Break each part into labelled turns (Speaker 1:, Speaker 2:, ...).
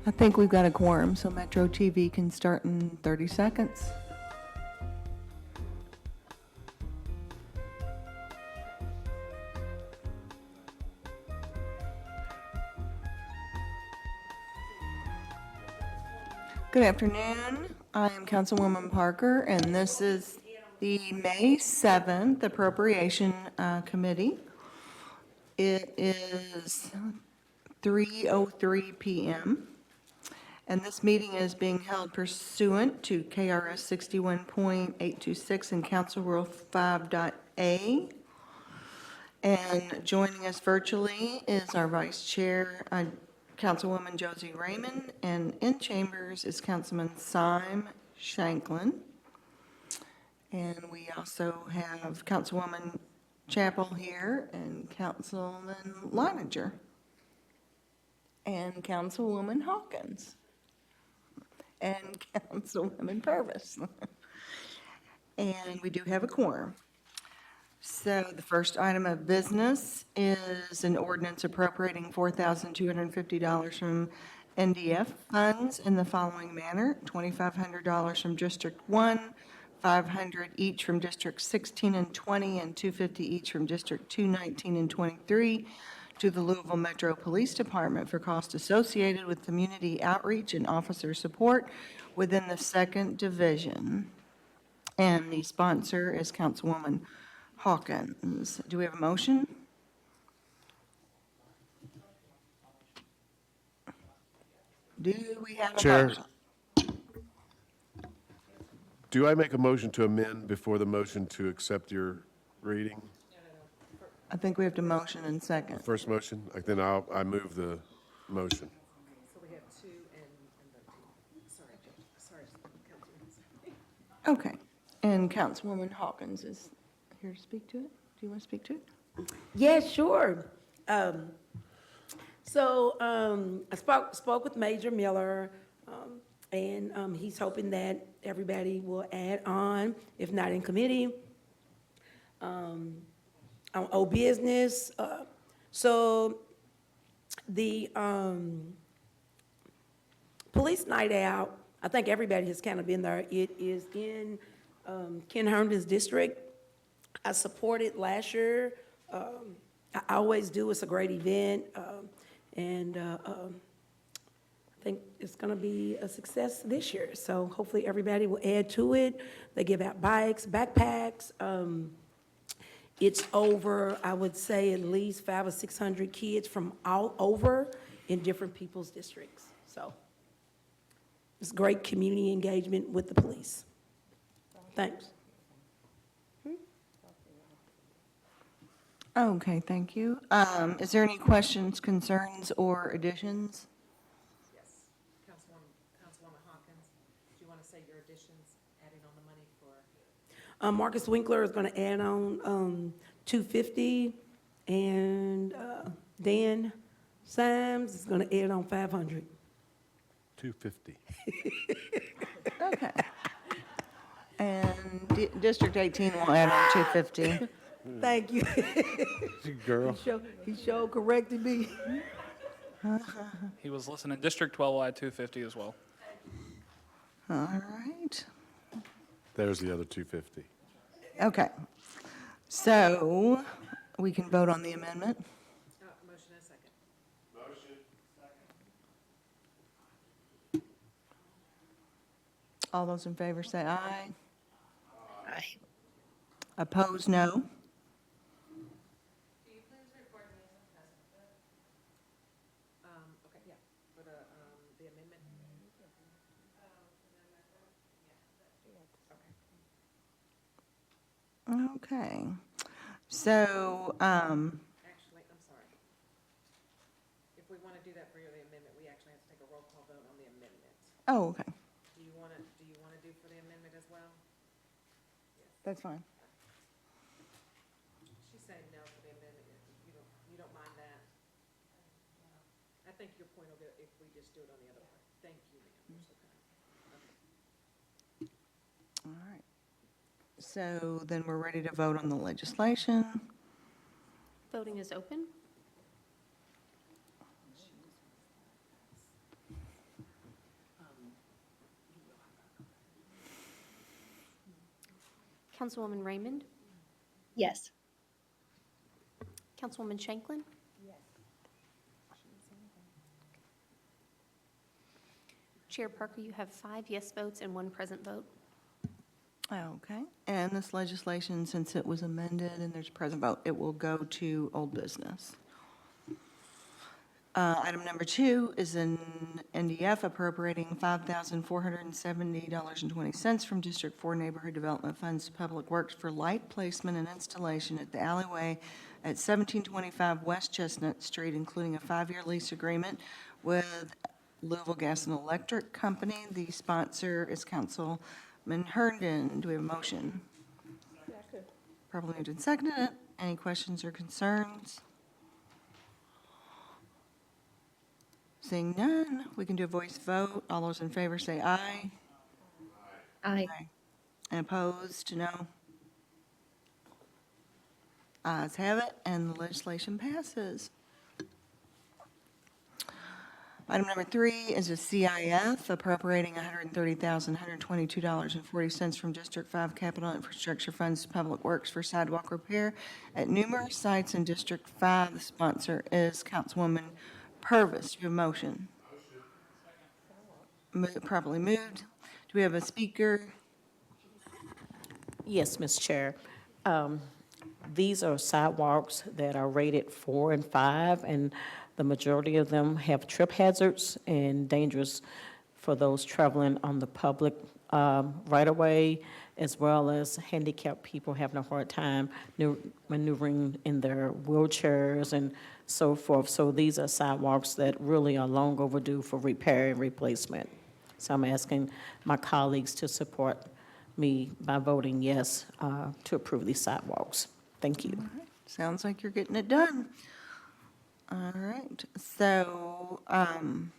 Speaker 1: I think we've got a quorum, so Metro TV can start in 30 seconds. Good afternoon. I am Councilwoman Parker, and this is the May 7th Appropriation Committee. It is 3:03 p.m. And this meeting is being held pursuant to KRS 61.826 and Council Rule 5.a. And joining us virtually is our Vice Chair, Councilwoman Josie Raymond, and in chambers is Councilman Syme Shanklin. And we also have Councilwoman Chappell here and Councilman Leininger and Councilwoman Hawkins and Councilwoman Purvis. And we do have a quorum. So the first item of business is an ordinance appropriating $4,250 from NDF funds in the following manner: $2,500 from District 1, $500 each from District 16 and 20, and $250 each from District 2, 19, and 23 to the Louisville Metro Police Department for costs associated with community outreach and officer support within the 2nd Division. And the sponsor is Councilwoman Hawkins. Do we have a motion? Do we have a
Speaker 2: Chair,
Speaker 1: motion?
Speaker 2: do I make a motion to amend before the motion to accept your reading?
Speaker 1: I think we have to motion in second.
Speaker 2: First motion, then I move the motion.
Speaker 3: So we have two and sorry, Councilman.
Speaker 1: Okay. And Councilwoman Hawkins is here to speak to it. Do you want to speak to it?
Speaker 3: Yeah, sure. I spoke with Major Miller, and he's hoping that everybody will add on, if not in committee, on old business. So the police night out, I think everybody has kind of been there. It is in Ken Herndon's district. I supported last year. I always do. It's a great event. And I think it's going to be a success this year. So hopefully everybody will add to it. They give out bikes, backpacks. It's over, I would say, at least 500 or 600 kids from all over in different people's districts. So it's great community engagement with the police. Thanks.
Speaker 1: Okay, thank you. Is there any questions, concerns, or additions?
Speaker 4: Yes. Councilwoman Hawkins, do you want to say your additions, adding on the money for?
Speaker 3: Marcus Winkler is going to add on 250, and Dan Symes is going to add on 500.
Speaker 2: 250.
Speaker 1: Okay. And District 18 will add on 250.
Speaker 3: Thank you.
Speaker 2: Girl.
Speaker 3: He showed corrected me.
Speaker 5: He was listening. District 12 will add 250 as well.
Speaker 1: All right.
Speaker 2: There's the other 250.
Speaker 1: Okay. So we can vote on the amendment.
Speaker 4: Motion and a second.
Speaker 1: All those in favor say aye.
Speaker 3: Aye.
Speaker 1: Opposed, no.
Speaker 4: Okay, yeah, for the amendment.
Speaker 1: Okay. So,
Speaker 4: Actually, I'm sorry. If we want to do that for the amendment, we actually have to take a roll call vote on the amendment.
Speaker 1: oh, okay.
Speaker 4: Do you want to do for the amendment as well?
Speaker 1: That's fine.
Speaker 4: She's saying no for the amendment. You don't mind that? I think your point will go if we just do it on the other part. Thank you, ma'am. You're so kind.
Speaker 1: All right. So then we're ready to vote on the legislation.
Speaker 6: Voting is open. Councilwoman Raymond,
Speaker 7: Yes.
Speaker 6: Councilwoman Shanklin. Chair Parker, you have 5 yes votes and 1 present vote.
Speaker 1: Okay, and this legislation, since it was amended and there's a present vote, it will go to old business. Item number 2 is an NDF appropriating $5,470.20 from District 4 Neighborhood Development Funds to Public Works for light placement and installation at the alleyway at 1725 West Chestnut Street, including a 5-year lease agreement with Louisville Gas and Electric Company. The sponsor is Councilman Herndon. Do we have a motion? Probably moved and seconded. Any questions or concerns? Seeing none, we can do a voice vote. All those in favor say aye.
Speaker 7: Aye.
Speaker 1: And opposed, no. Ayes have it, and the legislation passes. Item number 3 is a CIF appropriating $130,122.40 from District 5 Capital Infrastructure Funds to Public Works for sidewalk repair at numerous sites in District 5. The sponsor is Councilwoman Purvis. Do you have a motion? Properly moved. Do we have a speaker?
Speaker 8: Yes, Ms. Chair. These are sidewalks that are rated 4 and 5, and the majority of them have trip hazards and dangerous for those traveling on the public right-of-way, as well as handicapped people having a hard time maneuvering in their wheelchairs and so forth. So these are sidewalks that really are long overdue for repair and replacement. So I'm asking my colleagues to support me by voting yes to approve these sidewalks. Thank you.
Speaker 1: Sounds like you're getting it done. All right, so, I think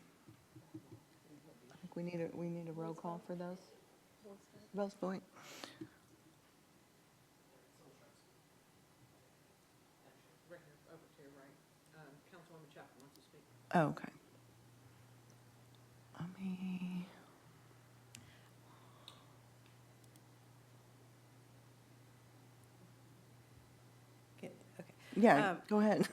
Speaker 1: we need a roll call for those. Votes point.
Speaker 4: Right here, over to your right. Councilwoman Chapman wants to speak.
Speaker 1: Okay. Let me,
Speaker 9: Okay.
Speaker 1: yeah, go ahead.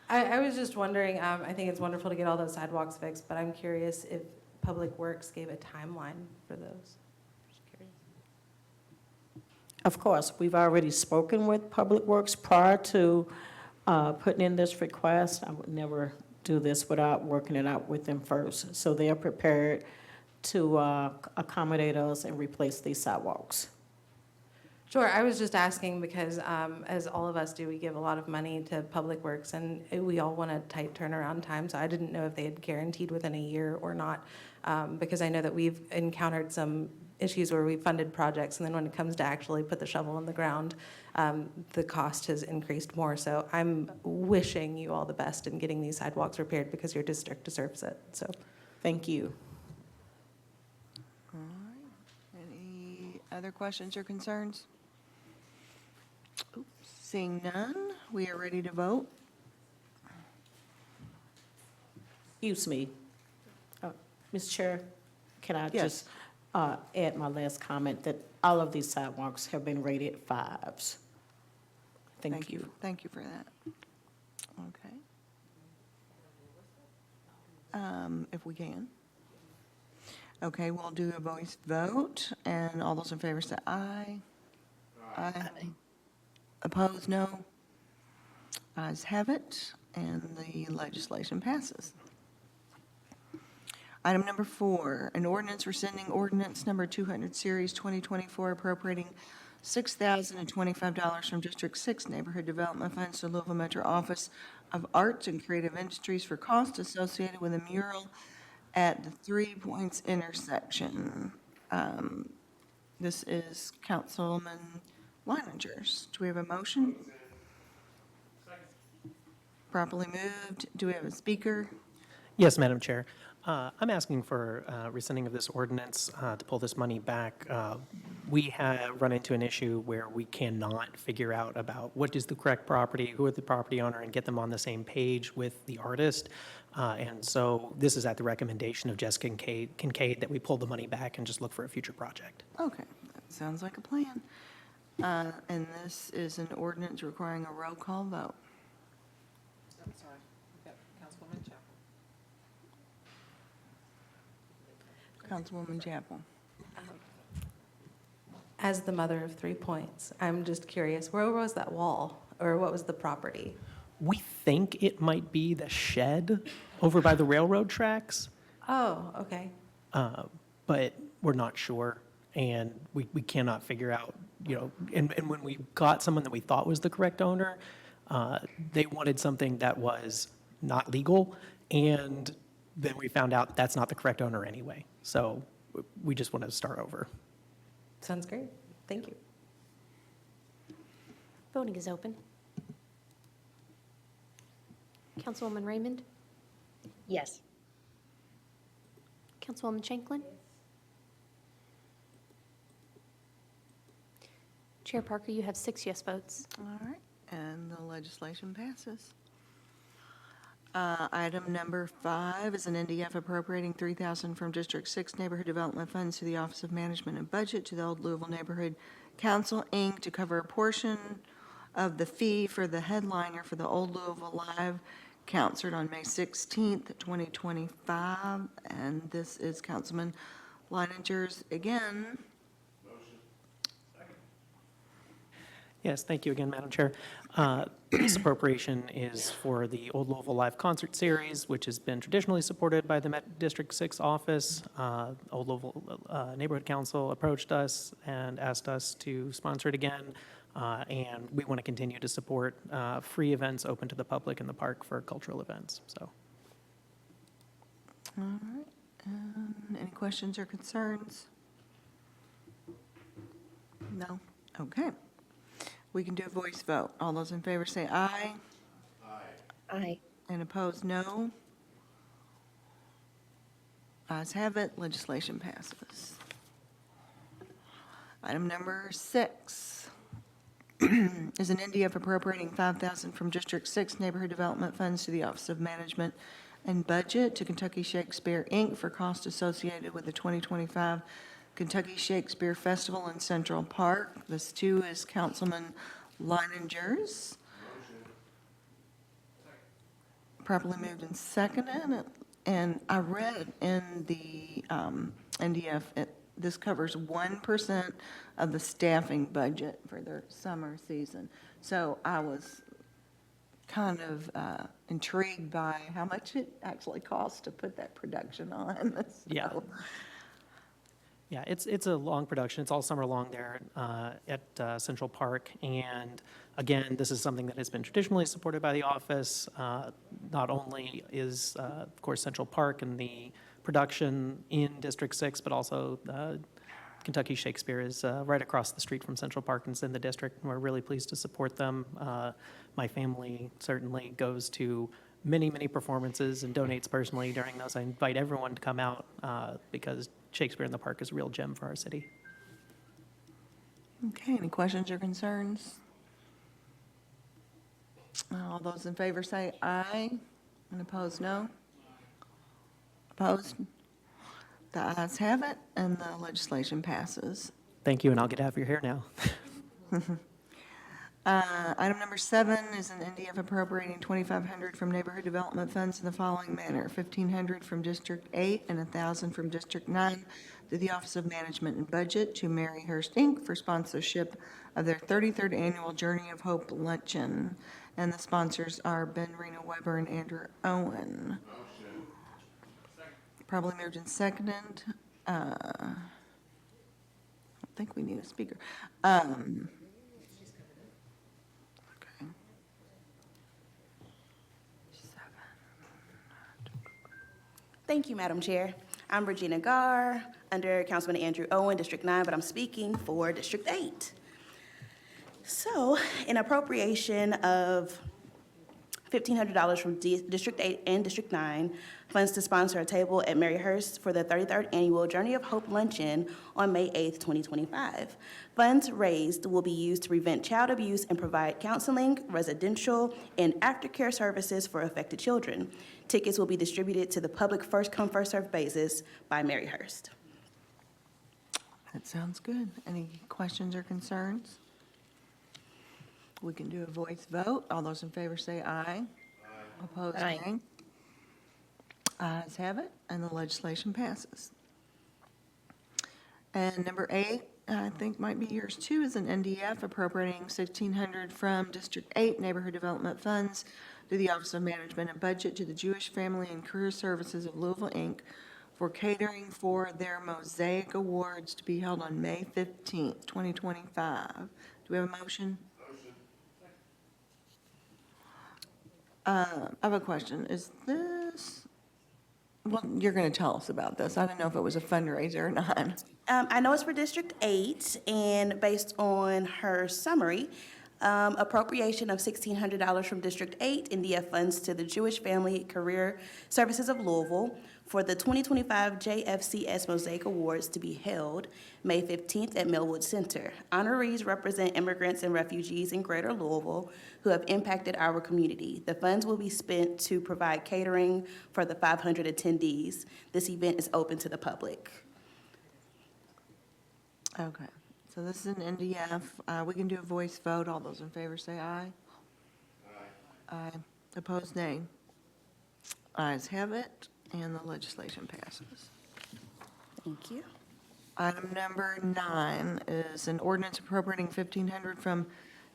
Speaker 9: I was just wondering, I think it's wonderful to get all those sidewalks fixed, but I'm curious if Public Works gave a timeline for those. Just curious.
Speaker 8: Of course, we've already spoken with Public Works prior to putting in this request. I would never do this without working it out with them first. So they are prepared to accommodate us and replace these sidewalks.
Speaker 9: Sure, I was just asking because, as all of us do, we give a lot of money to Public Works, and we all want a tight turnaround time, so I didn't know if they had guaranteed within a year or not, because I know that we've encountered some issues where we funded projects, and then when it comes to actually put the shovel in the ground, the cost has increased more. So I'm wishing you all the best in getting these sidewalks repaired because your district deserves it, so.
Speaker 8: Thank you.
Speaker 1: All right. Any other questions or concerns? Oops, seeing none, we are ready to vote.
Speaker 8: Excuse me. Ms. Chair, can I
Speaker 1: Yes.
Speaker 8: just add my last comment that all of these sidewalks have been rated 5s? Thank you.
Speaker 1: Thank you for that. Okay. If we can. Okay, we'll do a voice vote, and all those in favor say aye. Aye. Opposed, no. Ayes have it, and the legislation passes. Item number 4, an ordinance rescinding ordinance number 200, Series 2024, appropriating $6,025 from District 6 Neighborhood Development Funds to Louisville Metro Office of Arts and Creative Industries for costs associated with a mural at the 3 Points intersection. This is Councilman Leininger's. Do we have a motion? Properly moved. Do we have a speaker?
Speaker 10: Yes, Madam Chair. I'm asking for rescinding of this ordinance to pull this money back. We have run into an issue where we cannot figure out about what is the correct property, who is the property owner, and get them on the same page with the artist. And so this is at the recommendation of Jessica Kincaid that we pull the money back and just look for a future project.
Speaker 1: Okay, Sounds like a plan. And this is an ordinance requiring a roll call vote.
Speaker 4: I'm sorry, we've got Councilwoman Chapel.
Speaker 1: Councilwoman Chapel.
Speaker 9: As the mother of 3 points, I'm just curious, where was that wall? Or what was the property?
Speaker 10: We think it might be the shed over by the railroad tracks,
Speaker 9: Oh, okay.
Speaker 10: but we're not sure. And we cannot figure out, and when we got someone that we thought was the correct owner, they wanted something that was not legal. And then we found out that's not the correct owner anyway. So we just want to start over.
Speaker 9: Sounds great. Thank you.
Speaker 6: Voting is open. Councilwoman Raymond?
Speaker 7: Yes.
Speaker 6: Councilwoman Shanklin? Chair Parker, you have 6 yes votes.
Speaker 1: All right, and the legislation passes. Item number 5 is an NDF appropriating $3,000 from District 6 Neighborhood Development Funds to the Office of Management and Budget to the Old Louisville Neighborhood Council, Inc. to cover a portion of the fee for the headliner for the Old Louisville Live concert on May 16th, 2025. And this is Councilman Leininger's again.
Speaker 10: Yes, thank you again, Madam Chair. This appropriation is for the Old Louisville Live Concert Series, which has been traditionally supported by the Met District 6 office. Old Louisville Neighborhood Council approached us and asked us to sponsor it again, and we want to continue to support free events open to the public in the park for cultural events, so.
Speaker 1: All right, any questions or concerns? No? Okay. We can do a voice vote. All those in favor say aye.
Speaker 7: Aye.
Speaker 1: And opposed, no. Ayes have it, legislation passes. Item number 6 is an NDF appropriating $5,000 from District 6 Neighborhood Development Funds to the Office of Management and Budget to Kentucky Shakespeare, Inc. for costs associated with the 2025 Kentucky Shakespeare Festival in Central Park. This too is Councilman Leininger's. Properly moved and seconded. And I read in the NDF, this covers 1% of the staffing budget for their summer season. So I was kind of intrigued by how much it actually costs to put that production on.
Speaker 10: Yeah.
Speaker 1: So,
Speaker 10: Yeah, it's a long production. It's all summer long there at Central Park. And again, this is something that has been traditionally supported by the office. Not only is, of course, Central Park and the production in District 6, but also Kentucky Shakespeare is right across the street from Central Park and it's in the district. And we're really pleased to support them. My family certainly goes to many, many performances and donates personally during those. I invite everyone to come out because Shakespeare in the Park is a real gem for our city.
Speaker 1: Okay, any questions or concerns? All those in favor say aye, and opposed, no. Opposed? The ayes have it, and the legislation passes.
Speaker 10: Thank you, and I'll get out of your hair now.
Speaker 1: Item number 7 is an NDF appropriating $2,500 from Neighborhood Development Funds in the following manner: $1,500 from District 8 and $1,000 from District 9 to the Office of Management and Budget to Maryhurst, Inc. for sponsorship of their 33rd Annual Journey of Hope Luncheon. And the sponsors are Ben Rena Weber and Andrew Owen. Probably moved and seconded. I don't think we need a speaker. Okay.
Speaker 11: Thank you, Madam Chair. I'm Regina Garr, under Councilman Andrew Owen, District 9, but I'm speaking for District 8. So, an appropriation of $1,500 from District 8 and District 9 funds to sponsor a table at Maryhurst for the 33rd Annual Journey of Hope Luncheon on May 8th, 2025. Funds raised will be used to prevent child abuse and provide counseling, residential, and aftercare services for affected children. Tickets will be distributed to the public first-come, first-served basis by Maryhurst.
Speaker 1: That sounds good. Any questions or concerns? We can do a voice vote. All those in favor say aye. Opposed,
Speaker 7: Aye.
Speaker 1: nay. Ayes have it, and the legislation passes. And number 8, I think might be yours too, is an NDF appropriating $1,600 from District 8 Neighborhood Development Funds to the Office of Management and Budget to the Jewish Family and Career Services of Louisville, Inc. for catering for their Mosaic Awards to be held on May 15th, 2025. Do we have a motion? I have a question. Is this, well, you're going to tell us about this. I don't know if it was a fundraiser or not.
Speaker 11: I know it's for District 8, and based on her summary, appropriation of $1,600 from District 8 NDF funds to the Jewish Family Career Services of Louisville for the 2025 JFCS Mosaic Awards to be held May 15th at Millwood Center. Honorees represent immigrants and refugees in Greater Louisville who have impacted our community. The funds will be spent to provide catering for the 500 attendees. This event is open to the public.
Speaker 1: Okay, so this is an NDF. We can do a voice vote. All those in favor say aye. Aye. Opposed, nay. Ayes have it, and the legislation passes.
Speaker 11: Thank you.
Speaker 1: Item number 9 is an ordinance appropriating $1,500 from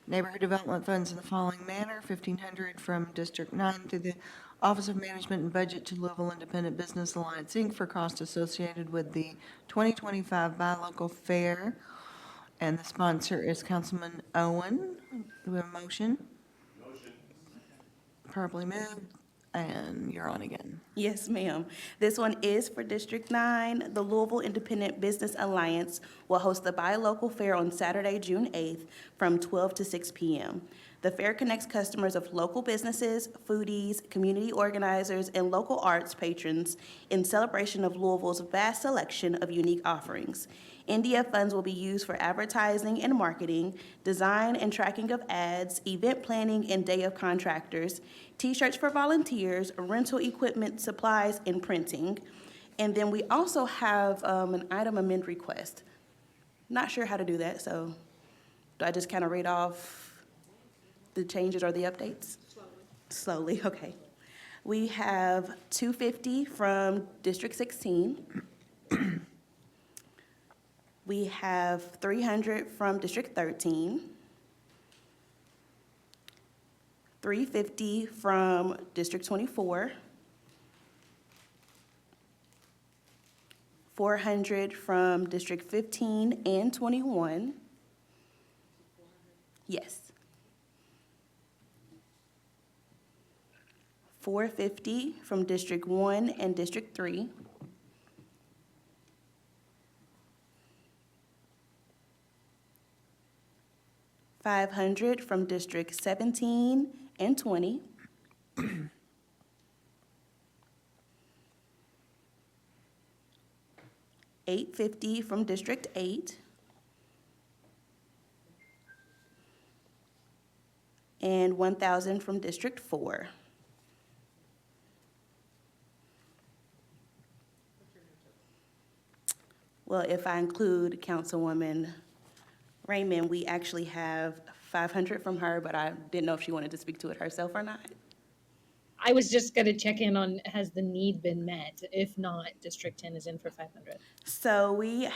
Speaker 1: neighborhood development funds in the following manner: $1,500 from District 9 through the Office of Management and Budget to Louisville Independent Business Alliance, Inc. for costs associated with the 2025 Buy Local Fair. And the sponsor is Councilman Owen. Do we have a motion? Motion. Properly moved, and you're on again.
Speaker 11: Yes, ma'am. This one is for District 9. The Louisville Independent Business Alliance will host the Buy Local Fair on Saturday, June 8th from 12 to 6 p.m. The fair connects customers of local businesses, foodies, community organizers, and local arts patrons in celebration of Louisville's vast selection of unique offerings. NDF funds will be used for advertising and marketing, design and tracking of ads, event planning and day of contractors, T-shirts for volunteers, rental equipment, supplies, and printing. And then we also have an item amend request. Not sure how to do that, so do I just kind of read off the changes or the updates? Slowly, okay. We have $250 from District 16. We have $300 from District 13. $350 from District 24. $400 from District 15 and 21. Yes. $450 from District 1 and District 3. $500 from District 17 and 20. $850 from District 8. And $1,000 from District 4. Well, if I include Councilwoman Raymond, we actually have $500 from her, but I didn't know if she wanted to speak to it herself or not.
Speaker 7: I was just going to check in on, has the need been met? If not, District 10 is in for 500.
Speaker 11: So we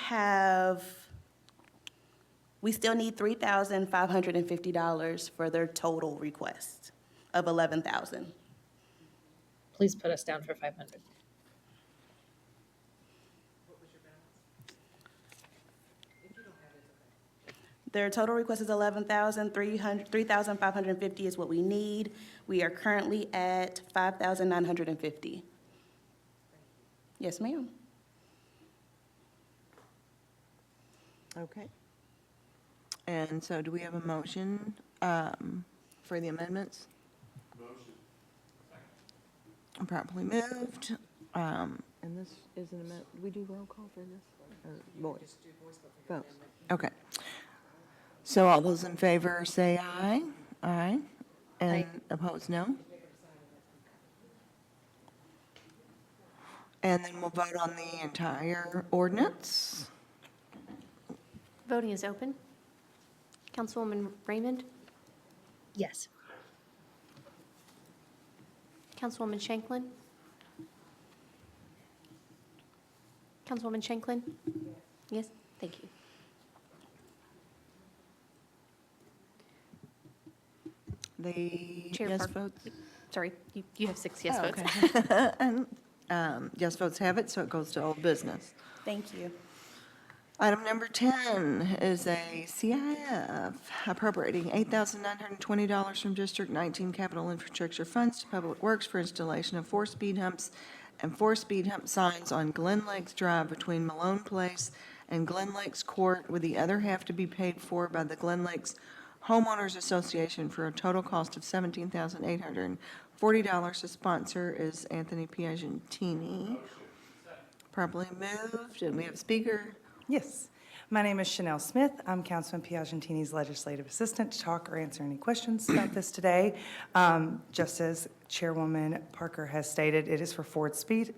Speaker 11: still need $3,550 for their total request of $11,000.
Speaker 7: Please put us down for 500.
Speaker 11: Their total request is $3,550 is what we need. We are currently at $5,950. Yes, ma'am.
Speaker 1: Okay. And so do we have a motion for the amendments? Motion. Properly moved. And this is an amendment. Do we do roll call for this? Or voice? Vote. Okay. So all those in favor say aye. Aye. And
Speaker 7: Aye.
Speaker 1: opposed, no? And then we'll vote on the entire ordinance.
Speaker 6: Voting is open. Councilwoman Raymond,
Speaker 7: Yes.
Speaker 6: Councilwoman Shanklin. Councilwoman Shanklin? Yes, thank you.
Speaker 1: The
Speaker 6: Chair
Speaker 1: yes
Speaker 6: Park-
Speaker 1: votes?
Speaker 6: Sorry, you have 6 yes
Speaker 1: Oh,
Speaker 6: votes.
Speaker 1: okay. And yes votes have it, so it goes to old business.
Speaker 11: Thank you.
Speaker 1: Item number 10 is a CIF appropriating $8,920 from District 19 Capital Infrastructure Funds to Public Works for installation of 4 speed humps and 4 speed hump signs on Glen Lakes Drive between Malone Place and Glen Lakes Court, with the other half to be paid for by the Glen Lakes Homeowners Association for a total cost of $17,840. The sponsor is Anthony Piagentini. Properly moved, and we have a speaker.
Speaker 12: Yes. My name is Chanel Smith. I'm Councilman Piagentini's legislative assistant to talk or answer any questions about this today. Just as Chairwoman Parker has stated, it is for 4 speed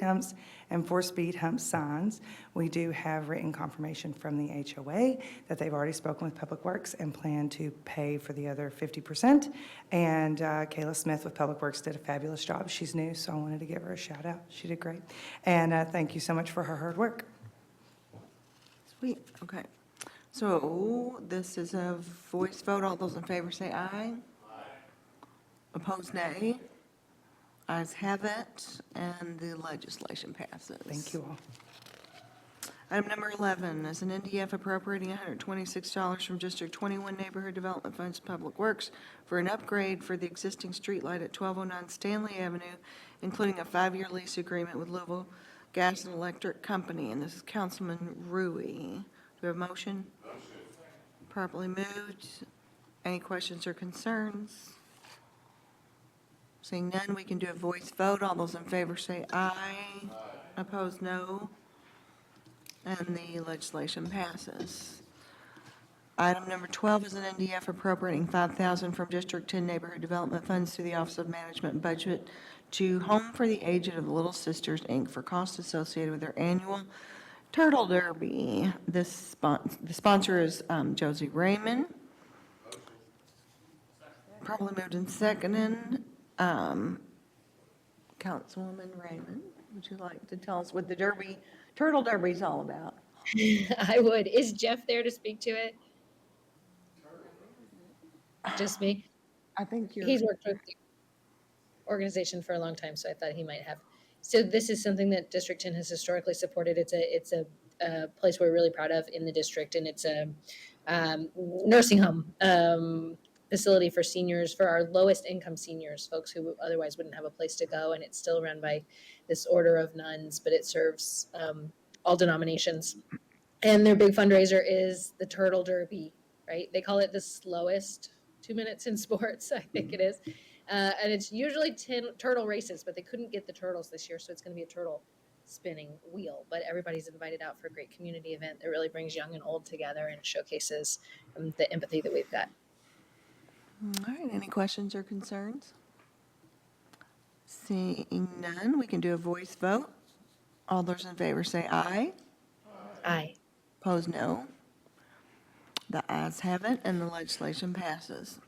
Speaker 12: humps and 4 speed hump signs. We do have written confirmation from the HOA that they've already spoken with Public Works and plan to pay for the other 50%. And Kayla Smith with Public Works did a fabulous job. She's new, so I wanted to give her a shout out. She did great. And thank you so much for her hard work.
Speaker 1: Sweet, okay. So this is a voice vote. All those in favor say aye. Opposed, nay. Ayes have it, and the legislation passes.
Speaker 12: Thank you all.
Speaker 1: Item number 11 is an NDF appropriating $126 from District 21 Neighborhood Development Funds to Public Works for an upgrade for the existing streetlight at 1209 Stanley Avenue, including a 5-year lease agreement with Louisville Gas and Electric Company, and this is Councilman Rui. Do we have a motion? Motion. Properly moved. Any questions or concerns? Seeing none, we can do a voice vote. All those in favor say aye. Opposed, no. And the legislation passes. Item number 12 is an NDF appropriating $5,000 from District 10 Neighborhood Development Funds to the Office of Management Budget to Home for the Aged of Little Sisters, Inc. for costs associated with their annual Turtle Derby. The sponsor is Josie Raymond. Probably moved and seconded. Councilwoman Raymond, would you like to tell us what the Derby, Turtle Derby is all about?
Speaker 7: I would. Is Jeff there to speak to it? Just me?
Speaker 1: I think you're.
Speaker 7: He's worked with the organization for a long time, so I thought he might have. So this is something that District 10 has historically supported. It's a place we're really proud of in the district, and it's a nursing home facility for seniors, for our lowest income seniors, folks who otherwise wouldn't have a place to go. And it's still run by this order of nuns, but it serves all denominations. And their big fundraiser is the Turtle Derby, right? They call it the slowest 2 minutes in sports, I think it is. And it's usually 10 turtle races, but they couldn't get the turtles this year, so it's going to be a turtle spinning wheel. But everybody's invited out for a great community event that really brings young and old together and showcases the empathy that we've got.
Speaker 1: All right, any questions or concerns? Seeing none, we can do a voice vote. All those in favor say aye.
Speaker 7: Aye.
Speaker 1: Opposed, no. The ayes have it, and the legislation passes.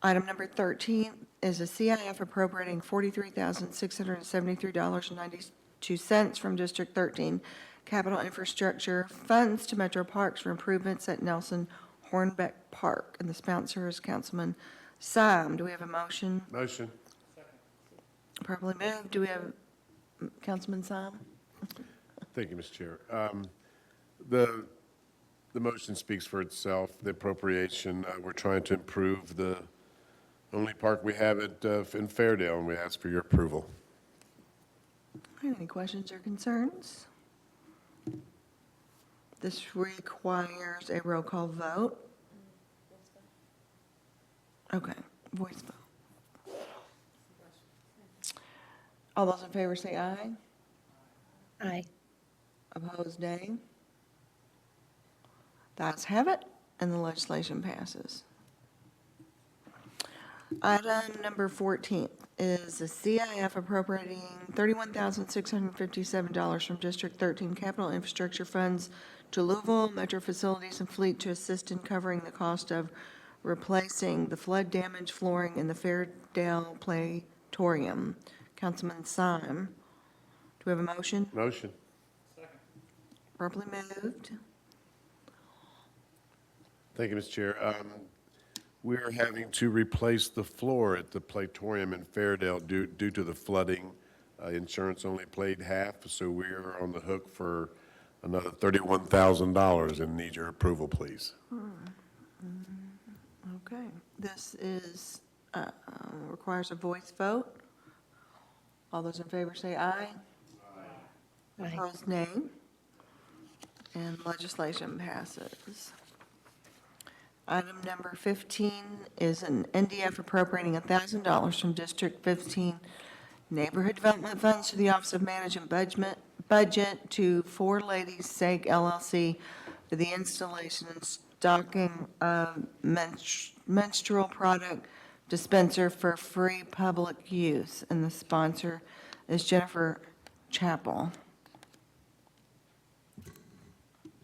Speaker 1: Item number 13 is a CIF appropriating $43,673.92 from District 13 Capital Infrastructure Funds to Metro Parks for improvements at Nelson Hornbeck Park, and the sponsor is Councilman Syme. Do we have a motion?
Speaker 2: Motion.
Speaker 1: Properly moved. Do we have Councilman Syme?
Speaker 2: Thank you, Mr. Chair. The motion speaks for itself. The appropriation, we're trying to improve the only park we have in Fairdale, and we ask for your approval.
Speaker 1: All right, any questions or concerns? This requires a roll call vote. Okay, voice vote. All those in favor say aye.
Speaker 7: Aye.
Speaker 1: Opposed, nay. The ayes have it, and the legislation passes. Item number 14 is a CIF appropriating $31,657 from District 13 Capital Infrastructure Funds to Louisville Metro Facilities and Fleet to assist in covering the cost of replacing the flood-damaged flooring in the Fairdale Playatorium. Councilman Syme, do we have a motion?
Speaker 2: Motion.
Speaker 1: Properly moved.
Speaker 2: Thank you, Mr. Chair. We're having to replace the floor at the Playatorium in Fairdale due to the flooding. Insurance only paid half, so we're on the hook for another $31,000 and need your approval, please.
Speaker 1: Okay, this is, requires a voice vote. All those in favor say aye.
Speaker 7: Aye.
Speaker 1: Opposed, nay. And legislation passes. Item number 15 is an NDF appropriating $1,000 from District 15 Neighborhood Development Funds to the Office of Management Budget to For Ladies' Sake LLC for the installation and stocking of menstrual product dispenser for free public use. And the sponsor is Jennifer Chappell.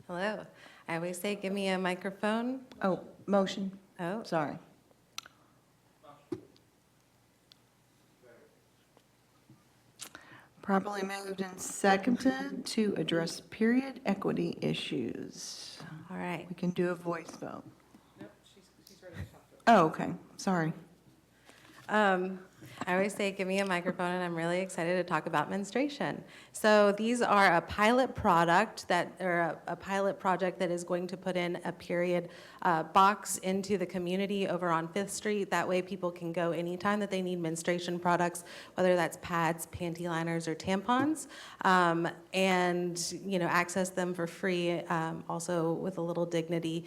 Speaker 9: Hello. I always say, give me a microphone.
Speaker 1: Oh, motion.
Speaker 9: Oh,
Speaker 1: Sorry. Properly moved and seconded to address period equity issues.
Speaker 9: all right.
Speaker 1: We can do a voice vote.
Speaker 4: Nope, she's ready to talk to us.
Speaker 1: Oh, okay, sorry.
Speaker 9: I always say, give me a microphone, and I'm really excited to talk about menstruation. So these are a pilot product or a pilot project that is going to put in a period box into the community over on 5th Street. That way people can go anytime that they need menstruation products, whether that's pads, panty liners, or tampons, and, you know, access them for free, also with a little dignity.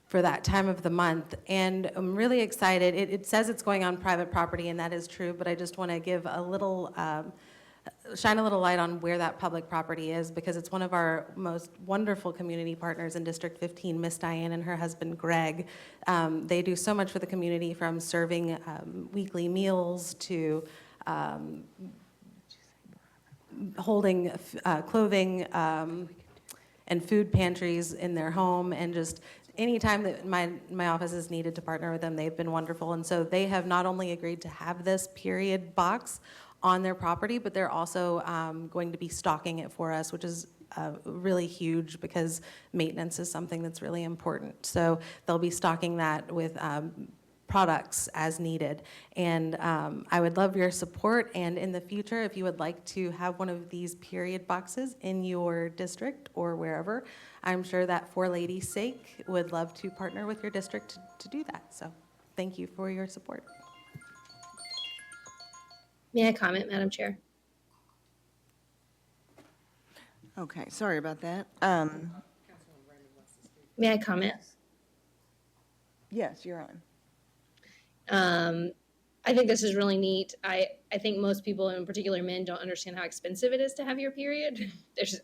Speaker 9: For that time of the month. And I'm really excited. It says it's going on private property, and that is true, but I just want to give a little, shine a little light on where that public property is, because it's one of our most wonderful community partners in District 15, Miss Diane and her husband Greg. They do so much for the community, from serving weekly meals to holding clothing and food pantries in their home, and just anytime that my office has needed to partner with them, they've been wonderful. And so they have not only agreed to have this period box on their property, but they're also going to be stocking it for us, which is really huge, because maintenance is something that's really important. So they'll be stocking that with products as needed. And I would love your support, and in the future, if you would like to have one of these period boxes in your district or wherever, I'm sure that For Ladies' Sake would love to partner with your district to do that. So thank you for your support.
Speaker 7: May I comment, Madam Chair?
Speaker 1: Okay, sorry about that.
Speaker 7: May I comment?
Speaker 1: Yes, you're on.
Speaker 7: I think this is really neat. I think most people, in particular men, don't understand how expensive it is to have your period.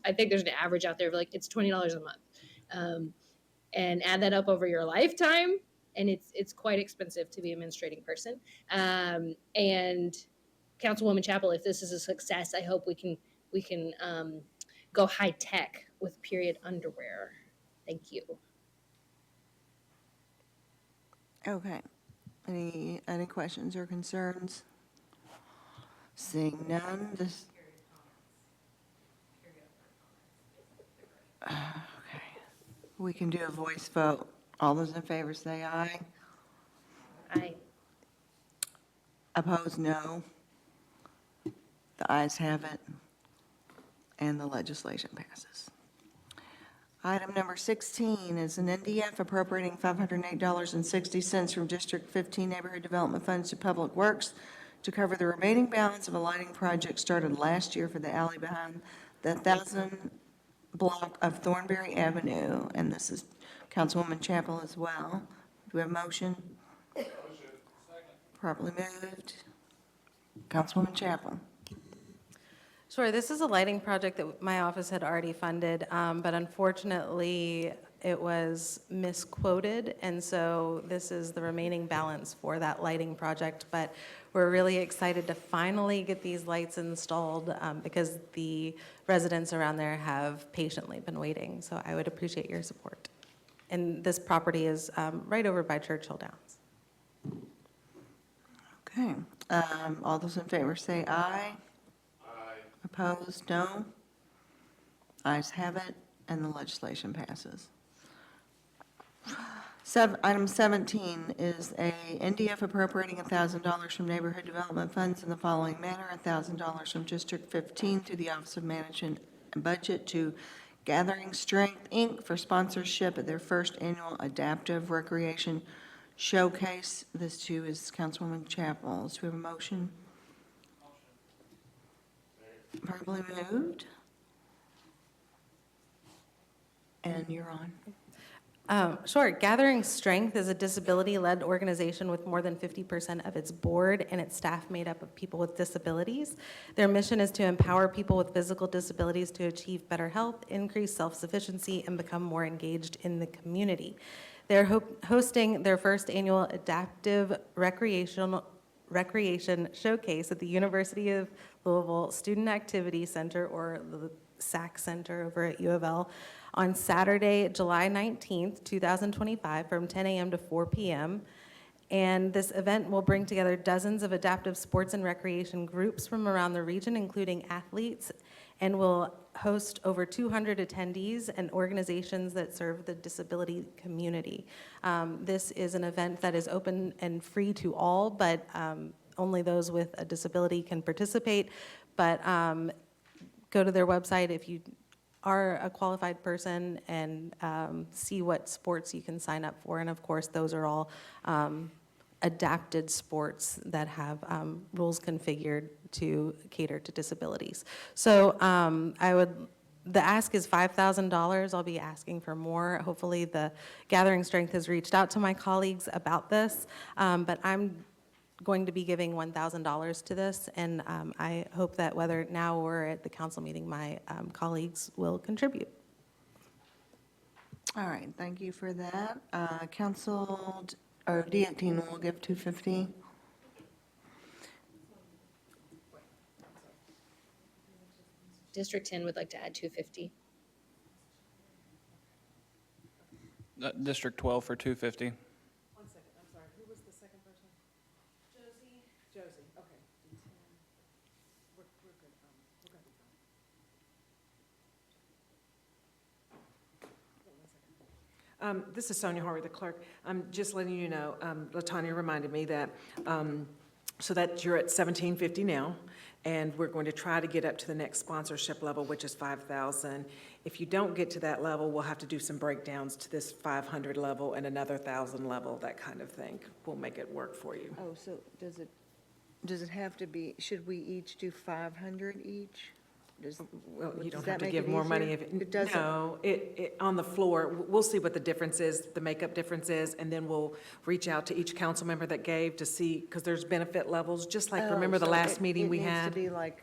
Speaker 7: I think there's an average out there of like, it's $20 a month. And add that up over your lifetime, and it's quite expensive to be a menstruating person. And Councilwoman Chappell, if this is a success, I hope we can go high tech with period underwear. Thank you.
Speaker 1: Okay. Any questions or concerns? Seeing none, this. Okay. We can do a voice vote. All those in favor say aye.
Speaker 7: Aye.
Speaker 1: Opposed, no. The ayes have it, and the legislation passes. Item number 16 is an NDF appropriating $508.60 from District 15 Neighborhood Development Funds to Public Works to cover the remaining balance of a lighting project started last year for the alley behind the 1000 block of Thornberry Avenue. And this is Councilwoman Chappell as well. Do we have a motion? Motion. Second. Properly moved. Councilwoman Chappell.
Speaker 9: Sure, this is a lighting project that my office had already funded, but unfortunately, it was misquoted, and so this is the remaining balance for that lighting project. But we're really excited to finally get these lights installed because the residents around there have patiently been waiting. So I would appreciate your support. And this property is right over by Churchill Downs.
Speaker 1: Okay. All those in favor say aye. Aye. Opposed, no. Ayes have it, and the legislation passes. Item 17 is a NDF appropriating $1,000 from Neighborhood Development Funds in the following manner: $1,000 from District 15 to the Office of Management and Budget to Gathering Strength, Inc. for sponsorship at their first annual Adaptive Recreation Showcase. This too is Councilwoman Chapel's. Do we have a motion? Probably moved. And you're on.
Speaker 9: Sure. Gathering Strength is a disability-led organization with more than 50% of its board and its staff made up of people with disabilities. Their mission is to empower people with physical disabilities to achieve better health, increase self-sufficiency, and become more engaged in the community. They're hosting their first annual Adaptive Recreation Showcase at the University of Louisville Student Activity Center, or the SAC Center over at U of L, on Saturday, July 19th, 2025, from 10 a.m. to 4 p.m. And this event will bring together dozens of adaptive sports and recreation groups from around the region, including athletes, and will host over 200 attendees and organizations that serve the disability community. This is an event that is open and free to all, but only those with a disability can participate. But go to their website if you are a qualified person and see what sports you can sign up for. And of course, those are all adapted sports that have rules configured to cater to disabilities. So the ask is $5,000. I'll be asking for more. Hopefully the Gathering Strength has reached out to my colleagues about this, but I'm going to be giving $1,000 to this, and I hope that whether now or at the council meeting, my colleagues will contribute.
Speaker 1: All right, thank you for that. Council, or D18 will give $250.
Speaker 7: District 10 would like to add 250.
Speaker 5: District 12 for 250.
Speaker 4: 1 second, I'm sorry, who was the second person? Josie, okay. We're good, we're gonna be fine. This is Sonia Harvey, the clerk. I'm just letting you know, LaTanya reminded me that, so that you're at $1,750 now, and we're going to try to get up to the next sponsorship level, which is $5,000. If you don't get to that level, we'll have to do some breakdowns to this 500 level and another 1,000 level, that kind of thing. We'll make it work for you.
Speaker 1: Oh, so does it have to be, should we each do 500 each?
Speaker 4: Well, you
Speaker 1: Does
Speaker 4: don't
Speaker 1: that
Speaker 4: have to
Speaker 1: make
Speaker 4: give
Speaker 1: it
Speaker 4: more
Speaker 1: easier?
Speaker 4: money if,
Speaker 1: It doesn't?
Speaker 4: no, on the floor, we'll see what the difference is, the makeup difference is, and then we'll reach out to each council member that gave to see, because there's benefit levels, just like, remember the
Speaker 1: Oh, so
Speaker 4: last meeting we
Speaker 1: It needs
Speaker 4: had?
Speaker 1: to be like,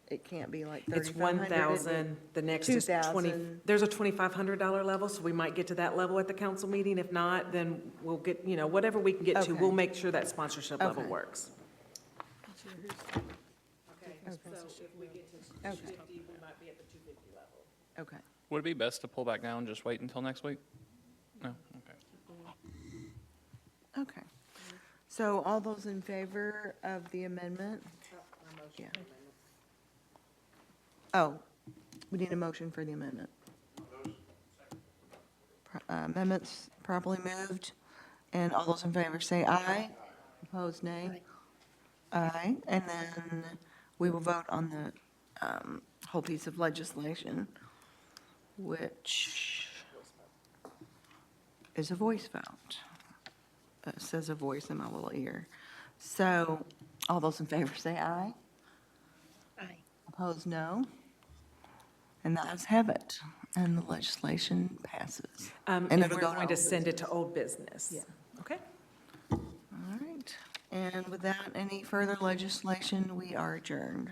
Speaker 1: it can't be like
Speaker 4: It's
Speaker 1: 3,500.
Speaker 4: 1,000, the next is 20,
Speaker 1: 2,000.
Speaker 4: there's a $2,500 level, so we might get to that level at the council meeting. If not, then we'll get, whatever we can get to,
Speaker 1: Okay.
Speaker 4: we'll make sure that sponsorship level
Speaker 1: Okay.
Speaker 4: works. Okay, so if we get to 250, we might be at the 250 level.
Speaker 1: Okay.
Speaker 5: Would it be best to pull back down and just wait until next week? No? Okay.
Speaker 1: Okay. So all those in favor of the amendment? Yeah. Oh, we need a motion for the amendment. Amendments properly moved, and all those in favor say aye. Opposed, nay. Aye, and then we will vote on the whole piece of legislation, which is a voice vote. It says a voice in my little ear. So all those in favor say aye.
Speaker 7: Aye.
Speaker 1: Opposed, no. And the ayes have it, and the legislation passes.
Speaker 4: And
Speaker 1: it'll
Speaker 4: we're
Speaker 1: go to
Speaker 4: going to
Speaker 1: old
Speaker 4: send it to
Speaker 1: business.
Speaker 4: old business.
Speaker 1: Yeah.
Speaker 4: Okay?
Speaker 1: All right, and without any further legislation, we are adjourned.